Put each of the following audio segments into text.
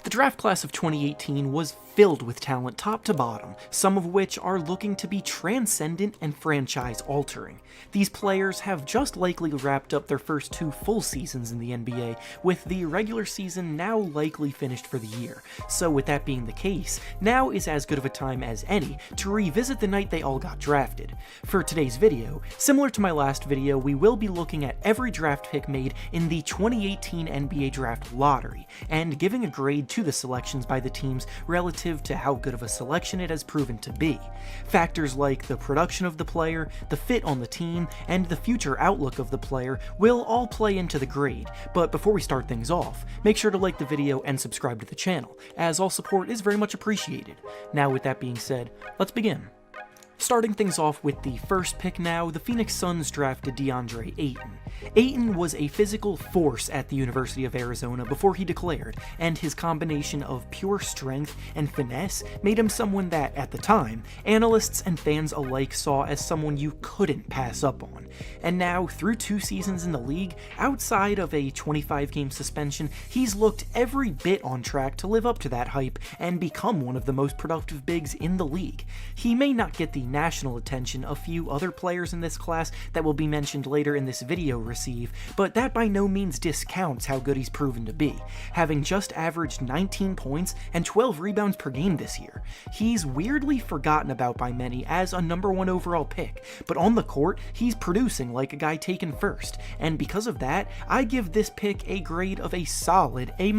The draft class of 2018 was filled with talent top to bottom, some of which are looking to be transcendent and franchise-altering. These players have just likely wrapped up their first 2 full seasons in the NBA, with the regular season now likely finished for the year. So with that being the case, now is as good of a time as any to revisit the night they all got drafted. For today's video, similar to my last video, we will be looking at every draft pick made in the 2018 NBA Draft Lottery, and giving a grade to the selections by the teams relative to how good of a selection it has proven to be. Factors like the production of the player, the fit on the team, and the future outlook of the player will all play into the grade, but before we start things off, make sure to like the video and subscribe to the channel, as all support is very much appreciated. Now with that being said, let's begin. Starting things off with the first pick now, the Phoenix Suns drafted DeAndre Ayton. Ayton was a physical force at the University of Arizona before he declared, and his combination of pure strength and finesse made him someone that, at the time, analysts and fans alike saw as someone you couldn't pass up on. And now, through 2 seasons in the league, outside of a 25-game suspension, he's looked every bit on track to live up to that hype and become one of the most productive bigs in the league. He may not get the national attention a few other players in this class that will be mentioned later in this video receive, but that by no means discounts how good he's proven to be, having just averaged 19 points and 12 rebounds per game this year. He's weirdly forgotten about by many as a #1 overall pick, but on the court, he's producing like a guy taken first, and because of that, I give this pick a grade of a solid A-.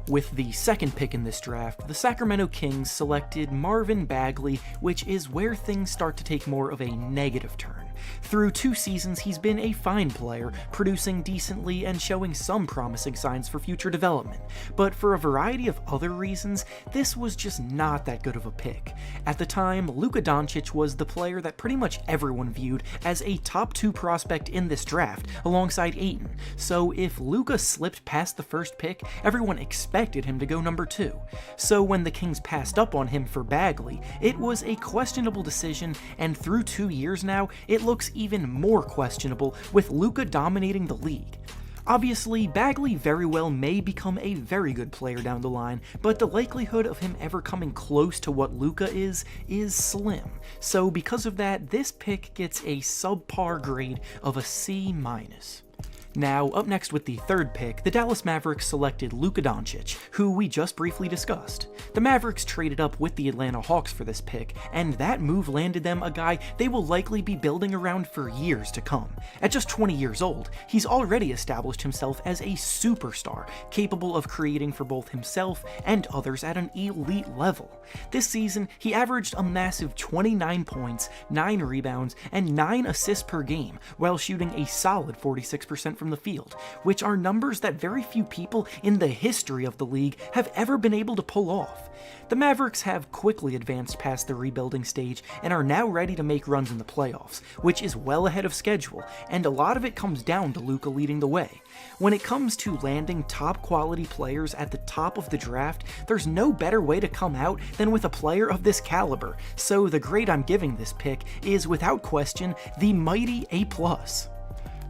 With the second pick in this draft, the Sacramento Kings selected Marvin Bagley, which is where things start to take more of a negative turn. Through 2 seasons, he's been a fine player, producing decently and showing some promising signs for future development, but for a variety of other reasons, this was just not that good of a pick. At the time, Luka Doncic was the player that pretty much everyone viewed as a top 2 prospect in this draft, alongside Ayton, so if Luka slipped past the first pick, everyone expected him to go #2. So when the Kings passed up on him for Bagley, it was a questionable decision, and through 2 years now, it looks even more questionable with Luka dominating the league. Obviously, Bagley very well may become a very good player down the line, but the likelihood of him ever coming close to what Luka is slim. So because of that, this pick gets a subpar grade of a C-. Now, up next with the third pick, the Dallas Mavericks selected Luka Doncic, who we just briefly discussed. The Mavericks traded up with the Atlanta Hawks for this pick, and that move landed them a guy they will likely be building around for years to come. At just 20 years old, he's already established himself as a superstar, capable of creating for both himself and others at an elite level. This season, he averaged a massive 29 points, 9 rebounds, and 9 assists per game, while shooting a solid 46% from the field, which are numbers that very few people in the history of the league have ever been able to pull off. The Mavericks have quickly advanced past the rebuilding stage and are now ready to make runs in the playoffs, which is well ahead of schedule, and a lot of it comes down to Luka leading the way. When it comes to landing top quality players at the top of the draft, there's no better way to come out than with a player of this caliber, so the grade I'm giving this pick is without question the mighty A+.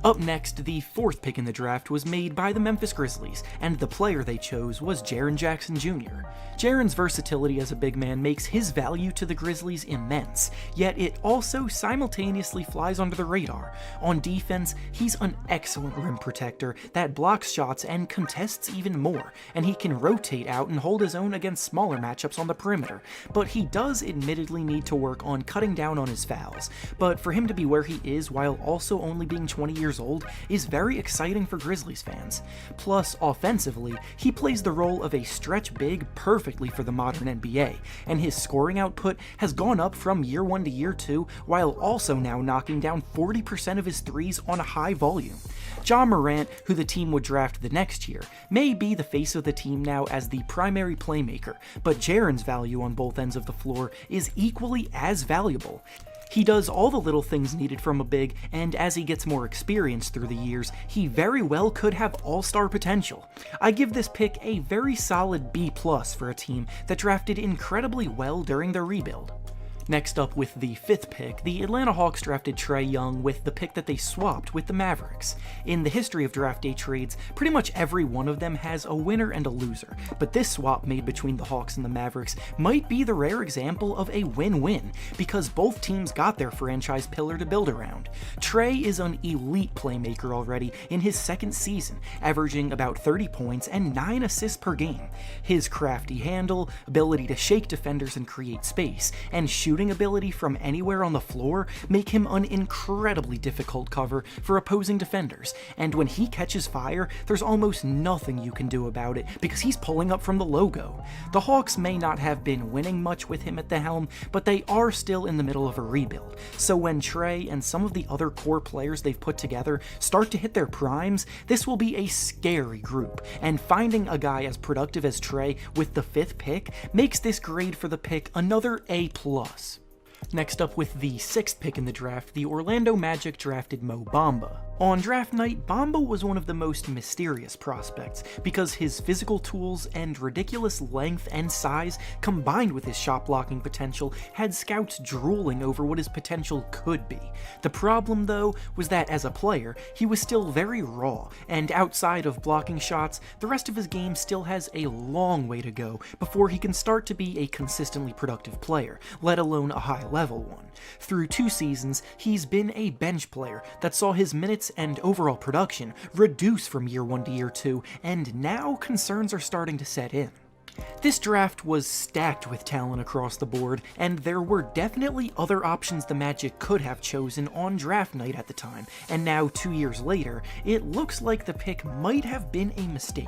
Up next, the fourth pick in the draft was made by the Memphis Grizzlies, and the player they chose was Jaren Jackson Jr. Jaren's versatility as a big man makes his value to the Grizzlies immense, yet it also simultaneously flies under the radar. On defense, he's an excellent rim protector that blocks shots and contests even more, and he can rotate out and hold his own against smaller matchups on the perimeter, but he does admittedly need to work on cutting down on his fouls. But for him to be where he is while also only being 20 years old is very exciting for Grizzlies fans. Plus, offensively, he plays the role of a stretch big perfectly for the modern NBA, and his scoring output has gone up from year 1 to year 2, while also now knocking down 40% of his threes on a high volume. Ja Morant, who the team would draft the next year, may be the face of the team now as the primary playmaker, but Jaren's value on both ends of the floor is equally as valuable. He does all the little things needed from a big, and as he gets more experience through the years, he very well could have all-star potential. I give this pick a very solid B+ for a team that drafted incredibly well during their rebuild. Next up with the 5th pick, the Atlanta Hawks drafted Trae Young with the pick that they swapped with the Mavericks. In the history of draft day trades, pretty much every one of them has a winner and a loser, but this swap made between the Hawks and the Mavericks might be the rare example of a win-win, because both teams got their franchise pillar to build around. Trae is an elite playmaker already in his 2nd season, averaging about 30 points and 9 assists per game. His crafty handle, ability to shake defenders and create space, and shooting ability from anywhere on the floor make him an incredibly difficult cover for opposing defenders, and when he catches fire, there's almost nothing you can do about it because he's pulling up from the logo. The Hawks may not have been winning much with him at the helm, but they are still in the middle of a rebuild, so when Trae and some of the other core players they've put together start to hit their primes, this will be a scary group, and finding a guy as productive as Trae with the 5th pick makes this grade for the pick another A+. Next up with the 6th pick in the draft, the Orlando Magic drafted Mo Bamba. On draft night, Bamba was one of the most mysterious prospects because his physical tools and ridiculous length and size combined with his shot blocking potential had scouts drooling over what his potential could be. The problem though was that as a player, he was still very raw, and outside of blocking shots, the rest of his game still has a long way to go before he can start to be a consistently productive player, let alone a high-level one. Through 2 seasons, he's been a bench player that saw his minutes and overall production reduce from year 1 to year 2, and now concerns are starting to set in. This draft was stacked with talent across the board, and there were definitely other options the Magic could have chosen on draft night at the time, and now 2 years later, it looks like the pick might have been a mistake.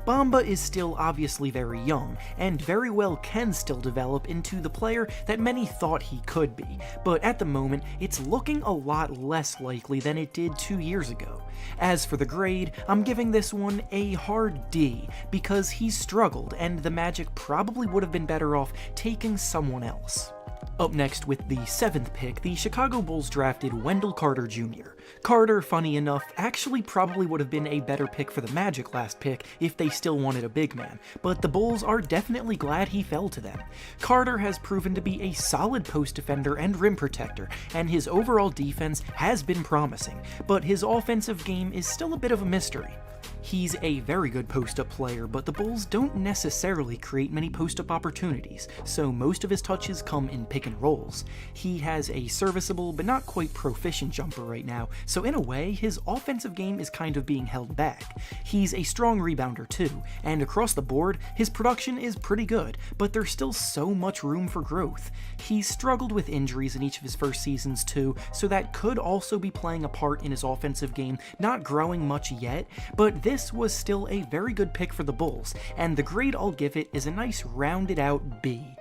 Bamba is still obviously very young, and very well can still develop into the player that many thought he could be, but at the moment, it's looking a lot less likely than it did 2 years ago. As for the grade, I'm giving this one a hard D, because he's struggled, and the Magic probably would have been better off taking someone else. Up next with the 7th pick, the Chicago Bulls drafted Wendell Carter Jr. Carter, funny enough, actually probably would have been a better pick for the Magic last pick if they still wanted a big man, but the Bulls are definitely glad he fell to them. Carter has proven to be a solid post defender and rim protector, and his overall defense has been promising, but his offensive game is still a bit of a mystery. He's a very good post-up player, but the Bulls don't necessarily create many post-up opportunities, so most of his touches come in pick and rolls. He has a serviceable but not quite proficient jumper right now, so in a way, his offensive game is kind of being held back. He's a strong rebounder too, and across the board, his production is pretty good, but there's still so much room for growth. He's struggled with injuries in each of his first seasons too, so that could also be playing a part in his offensive game not growing much yet, but this was still a very good pick for the Bulls, and the grade I'll give it is a nice rounded out B.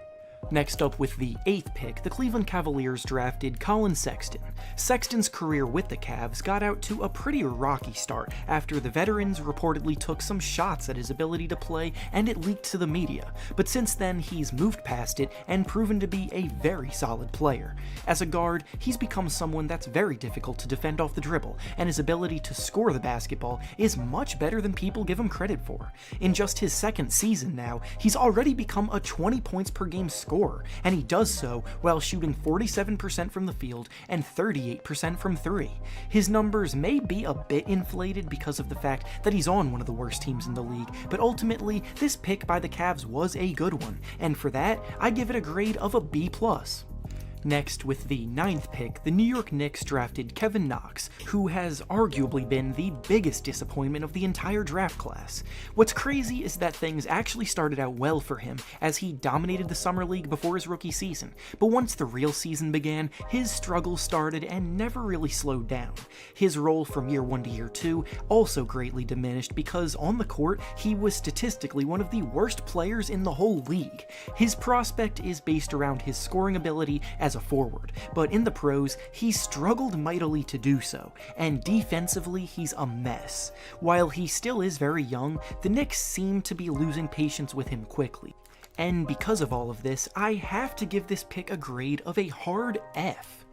Next up with the 8th pick, the Cleveland Cavaliers drafted Colin Sexton. Sexton's career with the Cavs got out to a pretty rocky start after the veterans reportedly took some shots at his ability to play and it leaked to the media, but since then he's moved past it and proven to be a very solid player. As a guard, he's become someone that's very difficult to defend off the dribble, and his ability to score the basketball is much better than people give him credit for. In just his 2nd season now, he's already become a 20 points per game scorer, and he does so while shooting 47% from the field and 38% from 3. His numbers may be a bit inflated because of the fact that he's on one of the worst teams in the league, but ultimately, this pick by the Cavs was a good one, and for that, I give it a grade of a B+. Next, with the 9th pick, the New York Knicks drafted Kevin Knox, who has arguably been the biggest disappointment of the entire draft class. What's crazy is that things actually started out well for him, as he dominated the Summer League before his rookie season, but once the real season began, his struggles started and never really slowed down. His role from year 1 to year 2 also greatly diminished because on the court, he was statistically one of the worst players in the whole league. His prospect is based around his scoring ability as a forward, but in the pros, he struggled mightily to do so, and defensively, he's a mess. While he still is very young, the Knicks seem to be losing patience with him quickly. And because of all of this, I have to give this pick a grade of a hard F.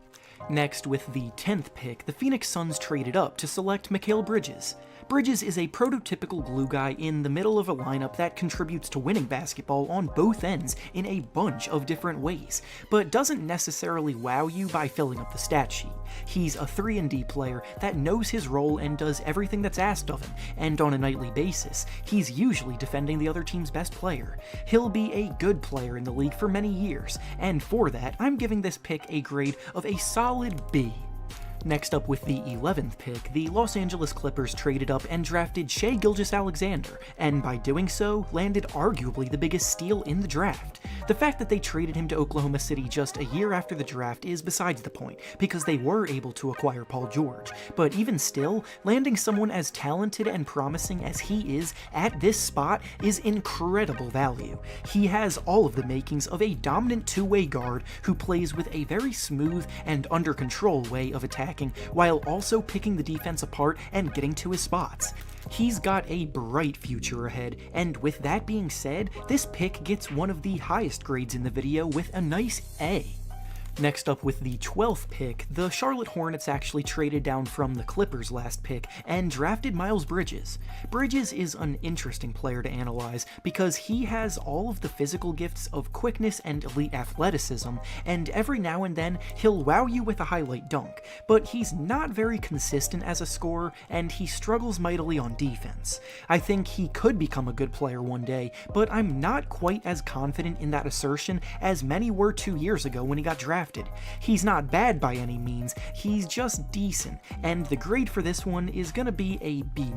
Next, with the 10th pick, the Phoenix Suns traded up to select Mikal Bridges. Bridges is a prototypical glue guy in the middle of a lineup that contributes to winning basketball on both ends in a bunch of different ways, but doesn't necessarily wow you by filling up the stat sheet. He's a 3-and-D player that knows his role and does everything that's asked of him, and on a nightly basis, he's usually defending the other team's best player. He'll be a good player in the league for many years, and for that, I'm giving this pick a grade of a solid B. Next up with the 11th pick, the Los Angeles Clippers traded up and drafted Shai Gilgeous-Alexander, and by doing so, landed arguably the biggest steal in the draft. The fact that they traded him to Oklahoma City just a year after the draft is besides the point, because they were able to acquire Paul George, but even still, landing someone as talented and promising as he is at this spot is incredible value. He has all of the makings of a dominant two-way guard who plays with a very smooth and under control way of attacking while also picking the defense apart and getting to his spots. He's got a bright future ahead, and with that being said, this pick gets one of the highest grades in the video with a nice A. Next up with the 12th pick, the Charlotte Hornets actually traded down from the Clippers' last pick and drafted Miles Bridges. Bridges is an interesting player to analyze because he has all of the physical gifts of quickness and elite athleticism, and every now and then he'll wow you with a highlight dunk, but he's not very consistent as a scorer and he struggles mightily on defense. I think he could become a good player one day, but I'm not quite as confident in that assertion as many were 2 years ago when he got drafted. He's not bad by any means, he's just decent, and the grade for this one is gonna be a B-.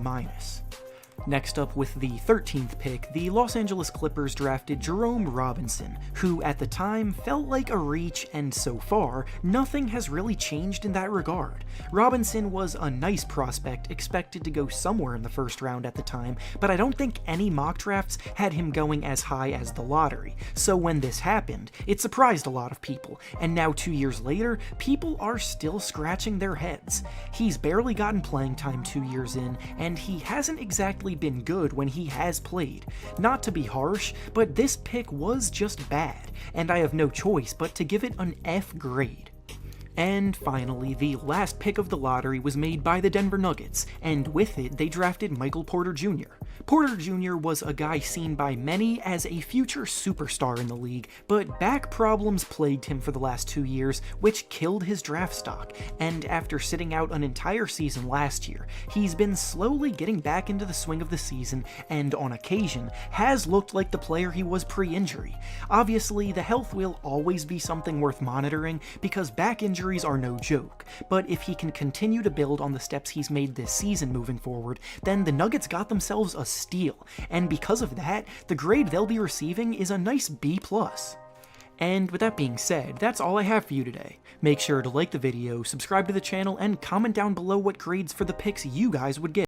Next up with the 13th pick, the Los Angeles Clippers drafted Jerome Robinson, who at the time felt like a reach, and so far, nothing has really changed in that regard. Robinson was a nice prospect expected to go somewhere in the first round at the time, but I don't think any mock drafts had him going as high as the lottery, so when this happened, it surprised a lot of people, and now 2 years later, people are still scratching their heads. He's barely gotten playing time 2 years in, and he hasn't exactly been good when he has played. Not to be harsh, but this pick was just bad, and I have no choice but to give it an F grade. And finally, the last pick of the lottery was made by the Denver Nuggets, and with it, they drafted Michael Porter Jr. Porter Jr. was a guy seen by many as a future superstar in the league, but back problems plagued him for the last 2 years, which killed his draft stock, and after sitting out an entire season last year, he's been slowly getting back into the swing of the season, and on occasion, has looked like the player he was pre-injury. Obviously, the health will always be something worth monitoring, because back injuries are no joke, but if he can continue to build on the steps he's made this season moving forward, then the Nuggets got themselves a steal, and because of that, the grade they'll be receiving is a nice B+. And with that being said, that's all I have for you today. Make sure to like the video, subscribe to the channel, and comment down below what grades for the picks you guys would give.